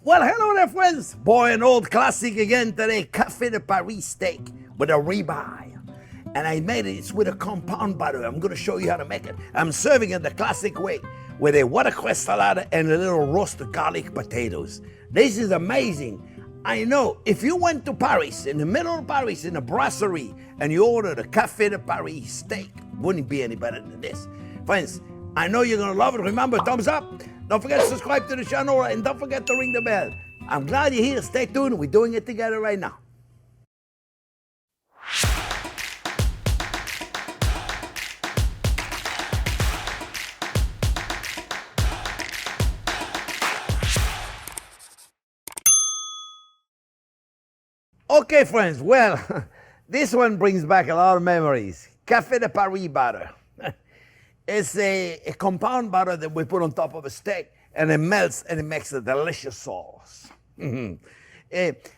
Well, hello there, friends. Boy, an old classic again today. Café de Paris steak with a ribeye. And I made it. It's with a compound butter. I'm going to show you how to make it. I'm serving it the classic way with a watercress salad and a little roasted garlic potatoes. This is amazing. I know if you went to Paris, in the middle of Paris, in a brasserie, and you ordered a Café de Paris steak, wouldn't be any better than this. Friends, I know you're going to love it. Remember, thumbs up. Don't forget to subscribe to the channel and don't forget to ring the bell. I'm glad you're here. Stay tuned. We're doing it together right now. Okay, friends. Well, this one brings back a lot of memories. Café de Paris butter. It's a compound butter that we put on top of a steak, and it melts and it makes a delicious sauce. It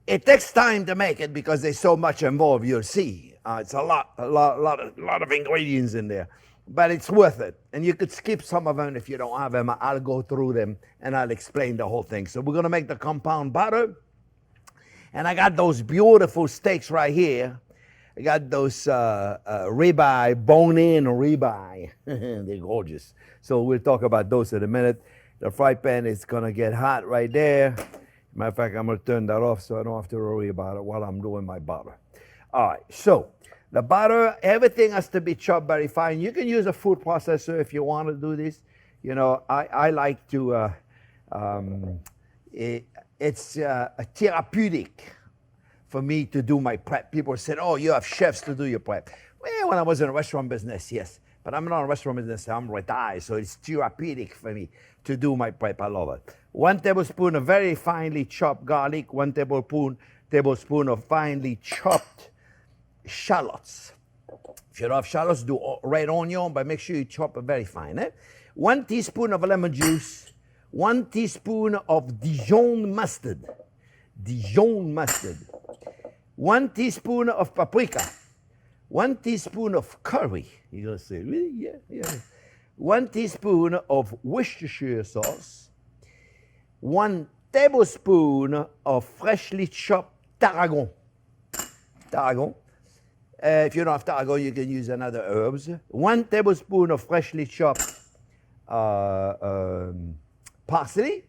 takes time to make it because there's so much involved. You'll see, it's a lot of ingredients in there, but it's worth it. And you could skip some of them if you don't have them. I'll go through them and I'll explain the whole thing. So we're gonna make the compound butter, and I got those beautiful steaks right here. I got those ribeye, bone-in ribeye. They're gorgeous. So we'll talk about those in a minute. The fry pan is gonna get hot right there. Matter of fact, I'm gonna turn that off so I don't have to worry about it while I'm doing my butter. All right, so the butter, everything has to be chopped very fine. You can use a food processor if you want to do this. You know, I like to, it's a therapeutic for me to do my prep. People said, oh, you have chefs to do your prep. Well, when I was in a restaurant business, yes. But I'm not in a restaurant business, I'm retired, so it's therapeutic for me to do my prep. I love it. 1 tablespoon of very finely chopped garlic, 1 tablespoon of finely chopped shallots. If you don't have shallots, do red onion, but make sure you chop it very fine. 1 teaspoon of lemon juice, 1 teaspoon of Dijon mustard. 1 teaspoon of paprika, 1 teaspoon of curry. You're gonna say, really? Yeah. 1 teaspoon of Worcestershire sauce, 1 tablespoon of freshly chopped tarragon. If you don't have tarragon, you can use another herbs. 1 tablespoon of freshly chopped parsley,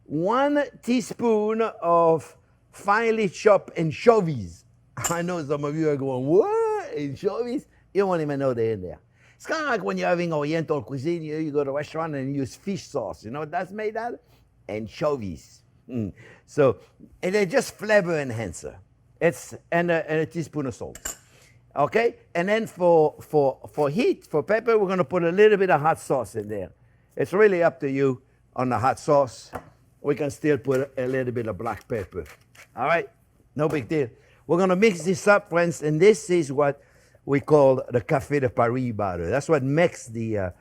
1 teaspoon of finely chopped anchovies. I know some of you are going, what? Anchovies? You won't even know they're in there. It's kind of like when you're having Oriental cuisine, you go to a restaurant and you use fish sauce. You know what that's made out of? Anchovies. So, and they're just flavor enhancer. And a teaspoon of salt. Okay? And then for heat, for pepper, we're going to put a little bit of hot sauce in there. It's really up to you on the hot sauce. We can still put a little bit of black pepper. All right? No big deal. We're going to mix this up, friends, and this is what we call the Café de Paris butter. That's what makes the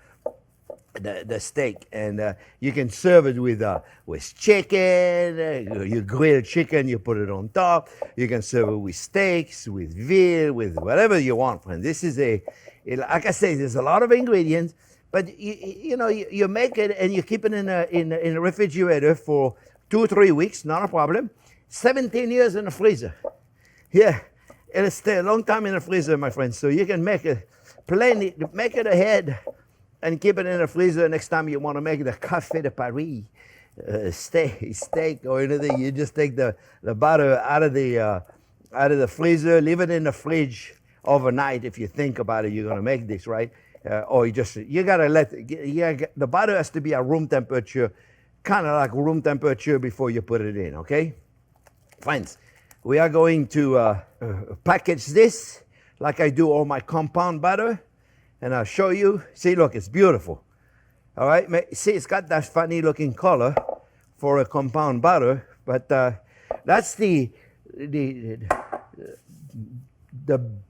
steak. And you can serve it with chicken. You grill chicken, you put it on top. You can serve it with steaks, with veal, with whatever you want, friends. This is like I say, there's a lot of ingredients. But you make it and you keep it in a refrigerator for 2 or 3 weeks, not a problem. 17 years in the freezer. Yeah, it'll stay a long time in the freezer, my friends. So you can make it make it ahead and keep it in the freezer. Next time you want to make the Café de Paris steak or anything, you just take the butter out of the freezer, leave it in the fridge overnight. If you think about it, you're going to make this, right? Or you gotta the butter has to be at room temperature, kind of like room temperature before you put it in, okay? Friends, we are going to package this like I do all my compound butter, and I'll show you. See, look, it's beautiful. All right, see, it's got that funny looking color for a compound butter, but that's the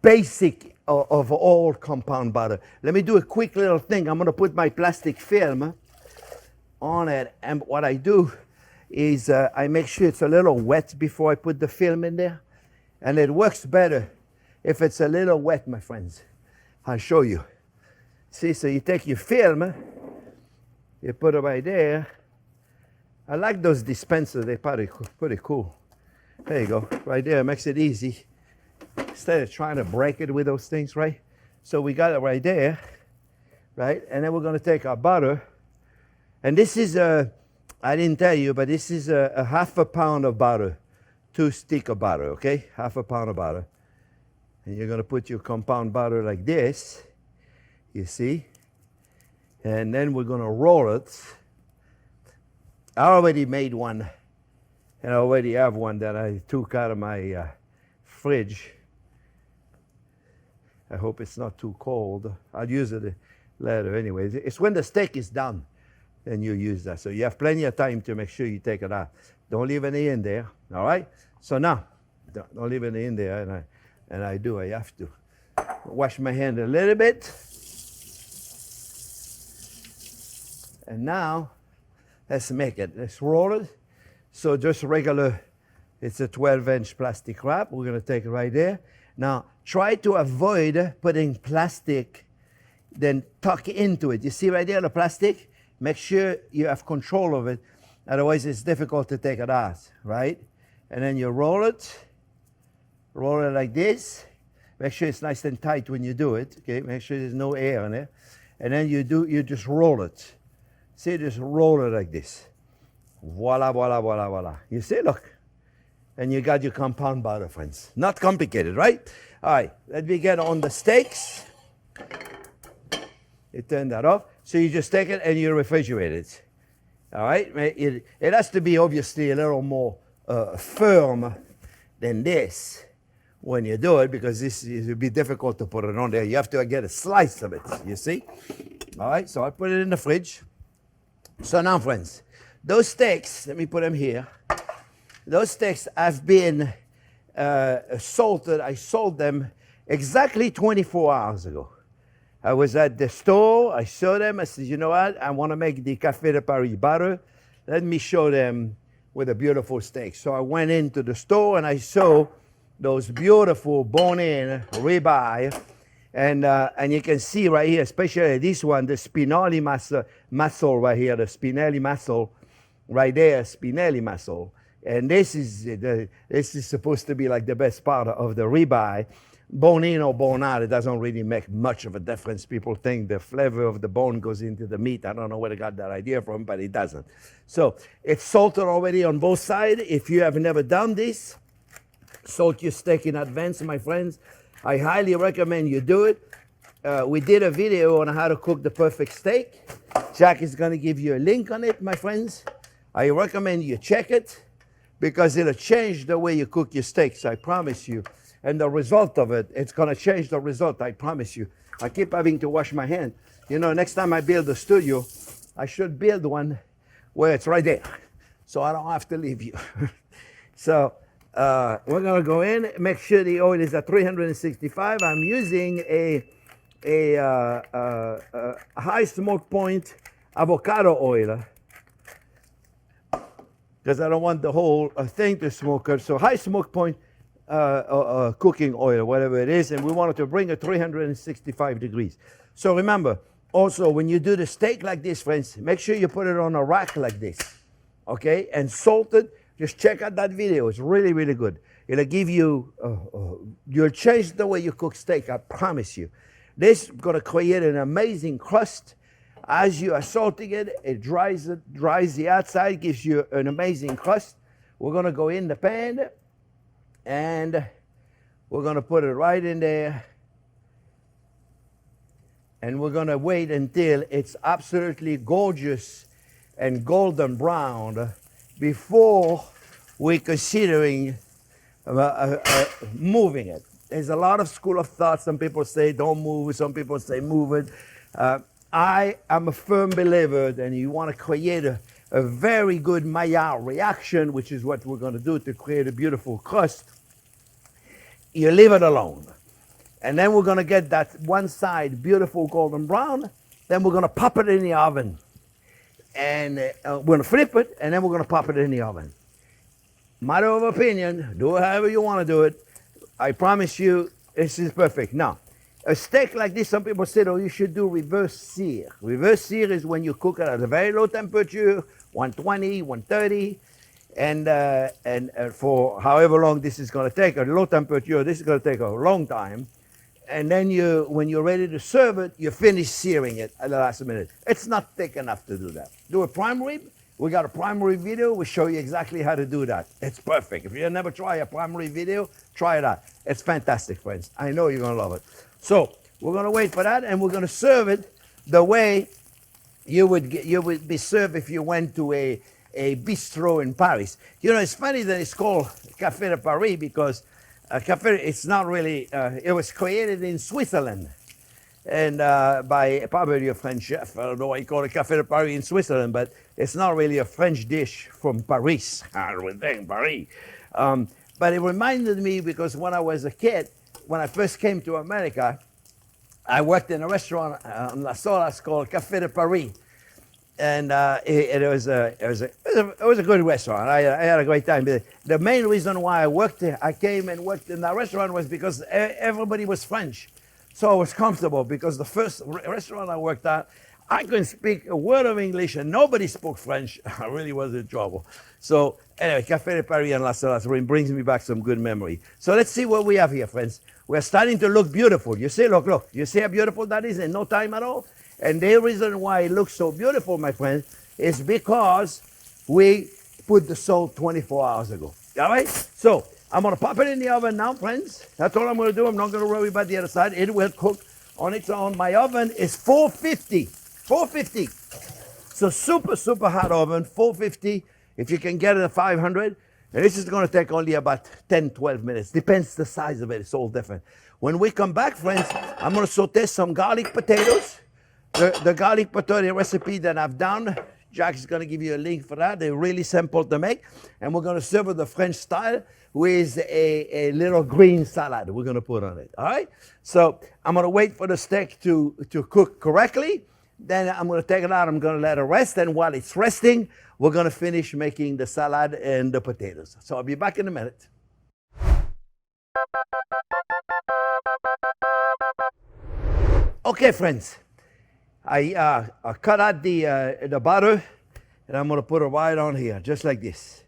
basic of all compound butter. Let me do a quick little thing. I'm going to put my plastic film on it, and what I do is I make sure it's a little wet before I put the film in there, and it works better if it's a little wet, my friends. I'll show you. See, so you take your film, you put it right there, I like those dispensers. They're pretty cool. There you go. Right there. Makes it easy. Instead of trying to break it with those things, right? So we got it right there, right? And then we're going to take our butter. And this is I didn't tell you, but this is a half a pound of butter. 2 sticks of butter, okay? Half a pound of butter. And you're going to put your compound butter like this, you see? And then we're going to roll it. I already made one, and I already have one that I took out of my fridge. I hope it's not too cold. I'll use it later anyway. It's when the steak is done, then you use that. So you have plenty of time to make sure you take it out. Don't leave any in there, all right? So now, don't leave any in there, and I have to wash my hand a little bit. And now, let's make it. Let's roll it. So just regular, it's a 12-inch plastic wrap. We're going to take it right there. Now, try to avoid putting plastic, then tuck into it. You see right there the plastic? Make sure you have control of it. Otherwise, it's difficult to take it out, right? And then you roll it like this. Make sure it's nice and tight when you do it, okay? Make sure there's no air in there. And then you just roll it. See, just roll it like this. Voila, voila, voila, voila. You see, look. And you got your compound butter, friends. Not complicated, right? All right, let me get on the steaks. You turn that off. So you just take it and you refrigerate it. All right? It has to be obviously a little more firm than this when you do it, because it would be difficult to put it on there. You have to get a slice of it, you see? All right, so I put it in the fridge. So now, friends, those steaks, let me put them here. Those steaks have been salted. I sold them exactly 24 hours ago. I was at the store. I saw them. I said, you know what? I want to make the Café de Paris butter. Let me show them with a beautiful steak. So I went into the store and I saw those beautiful bone-in ribeye. And you can see right here, especially this one, the spinelli muscle right here, the spinelli muscle right there, spinelli muscle. And this is supposed to be like the best part of the ribeye. Bone in or bone out, it doesn't really make much of a difference. People think the flavor of the bone goes into the meat. I don't know where they got that idea from, but it doesn't. So it's salted already on both sides. If you have never done this, salt your steak in advance, my friends. I highly recommend you do it. We did a video on how to cook the perfect steak. Jack is going to give you a link on it, my friends. I recommend you check it because it'll change the way you cook your steaks, I promise you. And the result of it, it's going to change the result, I promise you. I keep having to wash my hand. You know, next time I build a studio, I should build one where it's right there, so I don't have to leave you. So we're going to go in, make sure the oil is at 365. I'm using a high smoke point avocado oil because I don't want the whole thing to smoke. So high smoke point cooking oil, whatever it is, and we want it to bring it 365 degrees. So remember, also when you do the steak like this, friends, make sure you put it on a rack like this, okay, and salt it. Just check out that video. It's really, really good. It'll give you, you'll change the way you cook steak, I promise you. This is going to create an amazing crust. As you are salting it, it dries the outside, gives you an amazing crust. We're going to go in the pan, and we're going to put it right in there. And we're going to wait until it's absolutely gorgeous and golden brown before we're considering moving it. There's a lot of school of thought. Some people say don't move it. Some people say move it. I am a firm believer that you want to create a very good Maillard reaction, which is what we're going to do to create a beautiful crust. You leave it alone. And then we're going to get that one side beautiful golden brown. Then we're going to pop it in the oven. And we're going to flip it, and then we're going to pop it in the oven. Matter of opinion, do it however you want to do it. I promise you, this is perfect. Now, a steak like this, some people say, oh, you should do reverse sear. Reverse sear is when you cook it at a very low temperature 120, 130. And for however long this is going to take, at low temperature, this is going to take a long time. And then when you're ready to serve it, you finish searing it at the last minute. It's not thick enough to do that. Do a prime rib. We got a prime rib video. We show you exactly how to do that. It's perfect. If you never try a prime rib video, try it out. It's fantastic, friends. I know you're going to love it. So we're going to wait for that, and we're going to serve it the way you would be served if you went to a bistro in Paris. You know, it's funny that it's called Café de Paris because café, it's not really, it was created in Switzerland and by probably a French chef. I don't know why you call it Café de Paris in Switzerland, but it's not really a French dish from Paris. I would think Paris. But it reminded me because when I was a kid, when I first came to America, I worked in a restaurant on La Solas called Café de Paris. And it was a good restaurant. I had a great time. The main reason why I worked there, I came and worked in that restaurant was because everybody was French. So I was comfortable because the first restaurant I worked at, I couldn't speak a word of English and nobody spoke French. I really was in trouble. So anyway, Café de Paris and La Solas brings me back some good memory. So let's see what we have here, friends. We're starting to look beautiful. You see, look. You see how beautiful that is in no time at all? And the reason why it looks so beautiful, my friends, is because we put the salt 24 hours ago. All right? So I'm going to pop it in the oven now, friends. That's all I'm going to do. I'm not going to worry about the other side. It will cook on its own. My oven is 450. 450. So super, super hot oven, 450. If you can get it at 500. And this is going to take only about 10, 12 minutes. Depends the size of it. It's all different. When we come back, friends, I'm going to saute some garlic potatoes. The garlic potato recipe that I've done, Jack's going to give you a link for that. They're really simple to make. And we're going to serve it the French style with a little green salad we're going to put on it. All right? So I'm going to wait for the steak to cook correctly. Then I'm going to take it out. I'm going to let it rest. And while it's resting, we're going to finish making the salad and the potatoes. So I'll be back in a minute. Okay, friends. I cut out the butter, and I'm going to put it right on here, just like this.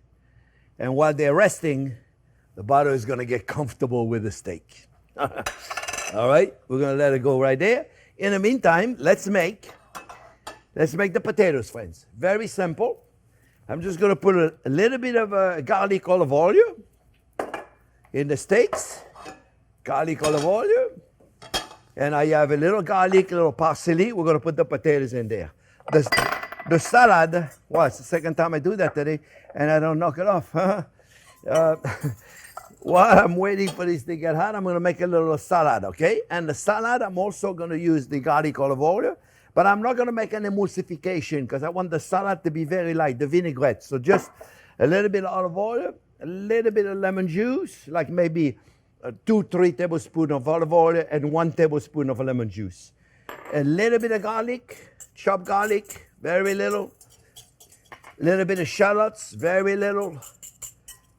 And while they're resting, the butter is going to get comfortable with the steak. All right, we're going to let it go right there. In the meantime, let's make the potatoes, friends. Very simple. I'm just going to put a little bit of garlic olive oil in the steaks. Garlic olive oil. And I have a little garlic, a little parsley. We're going to put the potatoes in there. The salad, well, it's the second time I do that today, and I don't knock it off. While I'm waiting for this to get hot, I'm going to make a little salad, okay? And the salad, I'm also going to use the garlic olive oil, but I'm not going to make an emulsification because I want the salad to be very light, the vinaigrette. So just a little bit of olive oil, a little bit of lemon juice, like maybe 2-3 tablespoons of olive oil and 1 tablespoon of lemon juice. A little bit of garlic, chopped garlic, very little. A little bit of shallots, very little.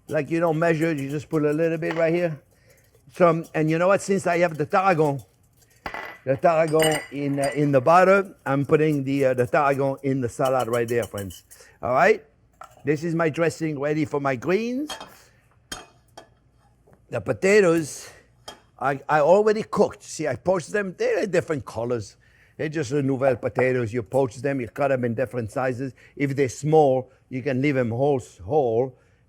Like you don't measure, you just put a little bit right here. So, and you know what? Since I have the tarragon in the butter, I'm putting the tarragon in the salad right there, friends. All right? This is my dressing ready for my greens. The potatoes, I already cooked. See, I poached them. They're different colors. They're just nouvelle potatoes. You poach them, you cut them in different sizes. If they're small, you can leave them whole.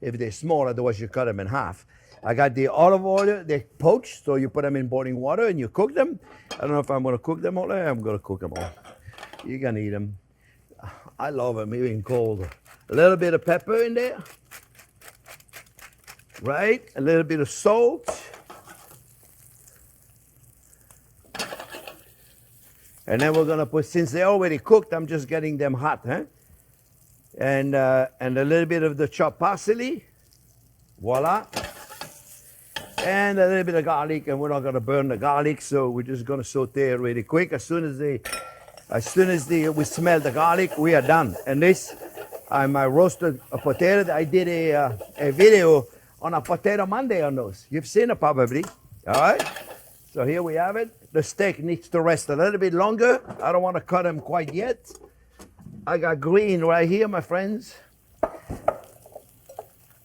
If they're small, otherwise you cut them in half. I got the olive oil. They're poached, so you put them in boiling water and you cook them. I don't know if I'm going to cook them all. I'm going to cook them all. You can eat them. I love them even cold. A little bit of pepper in there. Right? A little bit of salt. And then we're going to put, since they're already cooked, I'm just getting them hot, huh? And a little bit of the chopped parsley. Voila. And a little bit of garlic, and we're not going to burn the garlic, so we're just going to saute it really quick. As soon as we smell the garlic, we are done. And this, my roasted potato. I did a video on a potato Monday on those. You've seen it probably. All right? So here we have it. The steak needs to rest a little bit longer. I don't want to cut them quite yet. I got green right here, my friends.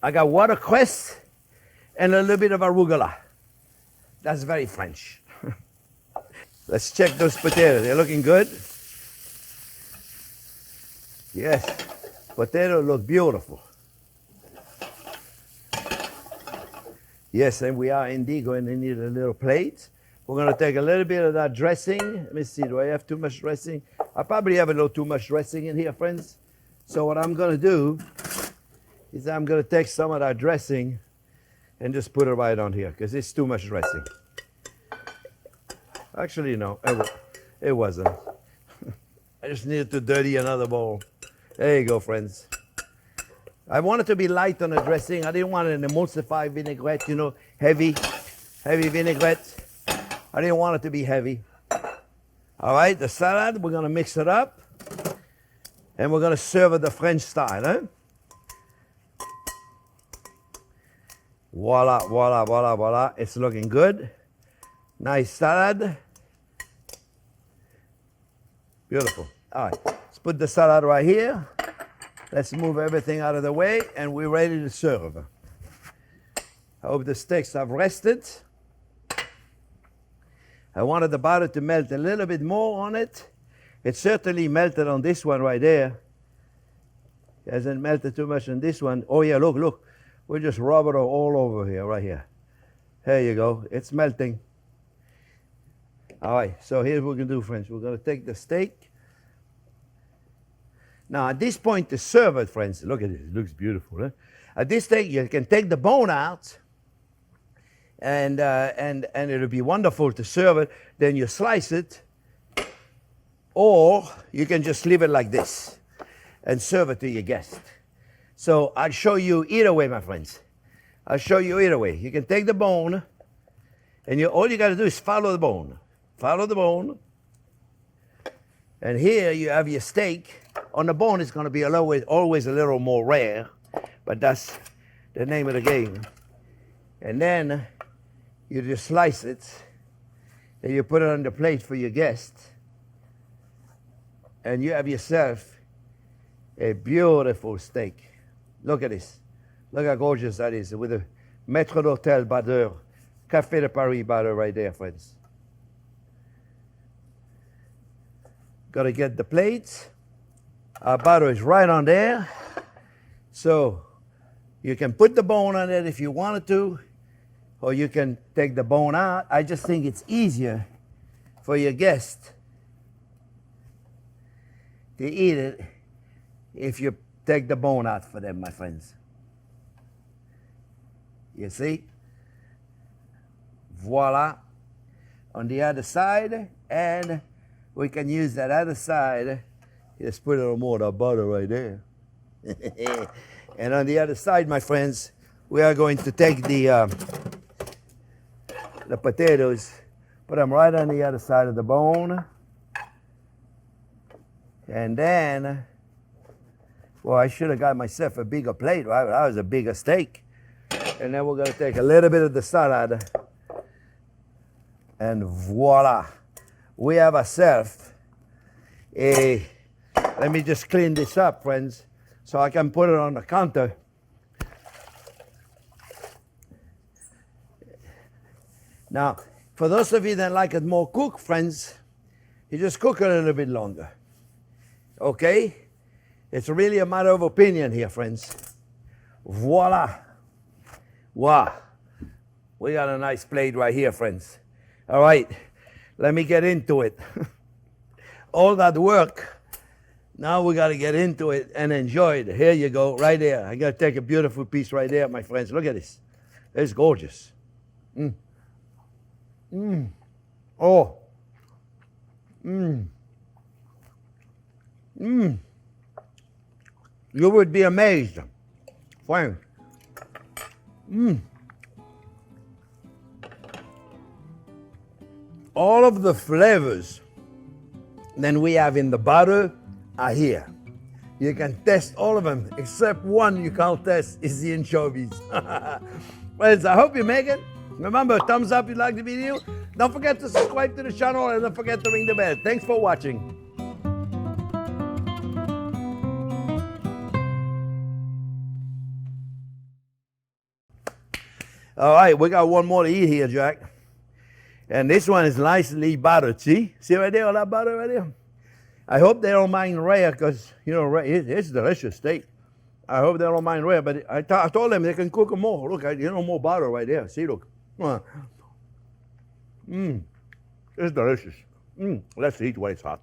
I got watercress and a little bit of arugula. That's very French. Let's check those potatoes. They're looking good. Yes, potatoes look beautiful. Yes, and we are indeed going to need a little plate. We're going to take a little bit of that dressing. Let me see, do I have too much dressing? I probably have a little too much dressing in here, friends. So what I'm going to do is I'm going to take some of that dressing and just put it right on here because it's too much dressing. Actually, no, it wasn't. I just needed to dirty another bowl. There you go, friends. I wanted to be light on the dressing. I didn't want an emulsified vinaigrette, you know, heavy vinaigrette. I didn't want it to be heavy. All right, the salad, we're going to mix it up. And we're going to serve it the French style, eh? Voila, voila, voila, voila. It's looking good. Nice salad. Beautiful. All right, let's put the salad right here. Let's move everything out of the way, and we're ready to serve. I hope the steaks have rested. I wanted the butter to melt a little bit more on it. It certainly melted on this one right there. It hasn't melted too much on this one. Oh yeah, look, look. We just rub it all over here, right here. There you go. It's melting. All right, so here's what we're going to do, friends. We're going to take the steak. Now, at this point to serve it, friends, look at it. It looks beautiful. Huh? At this stage, you can take the bone out, and it'll be wonderful to serve it. Then you slice it, or you can just leave it like this and serve it to your guest. So I'll show you either way, my friends. I'll show you either way. You can take the bone, and all you got to do is follow the bone. Follow the bone. And here you have your steak. On the bone, it's going to be always a little more rare, but that's the name of the game. And then you just slice it, and you put it on the plate for your guest, and you have yourself a beautiful steak. Look at this. Look how gorgeous that is, with a Maître d'Hôtel butter, Café de Paris butter right there, friends. Got to get the plates. Our butter is right on there. So you can put the bone on it if you wanted to, or you can take the bone out. I just think it's easier for your guest to eat it if you take the bone out for them, my friends. You see? Voila. On the other side, and we can use that other side. Just put a little more of the butter right there. And on the other side, my friends, we are going to take the potatoes, put them right on the other side of the bone. And then, well, I should have got myself a bigger plate, right? That was a bigger steak. And then we're going to take a little bit of the salad. And voila. We have ourselves a... Let me just clean this up, friends, so I can put it on the counter. Now, for those of you that like it more cooked, friends, you just cook it a little bit longer. Okay? It's really a matter of opinion here, friends. Voila. Wow. We got a nice plate right here, friends. All right. Let me get into it. All that work. Now we got to get into it and enjoy it. Here you go, right there. I got to take a beautiful piece right there, my friends. Look at this. It's gorgeous. Oh. You would be amazed. Fine. All of the flavors that we have in the butter are here. You can test all of them, except one you can't test is the anchovies. Friends, I hope you make it. Remember, thumbs up if you like the video. Don't forget to subscribe to the channel and don't forget to ring the bell. Thanks for watching. All right, we got one more to eat here, Jack. And this one is nicely buttered. See? See right there, all that butter right there? I hope they don't mind rare because, you know, it's delicious steak. I hope they don't mind rare, but I told them they can cook them more. Look, more butter right there. See, look. It's delicious. Let's eat while it's hot.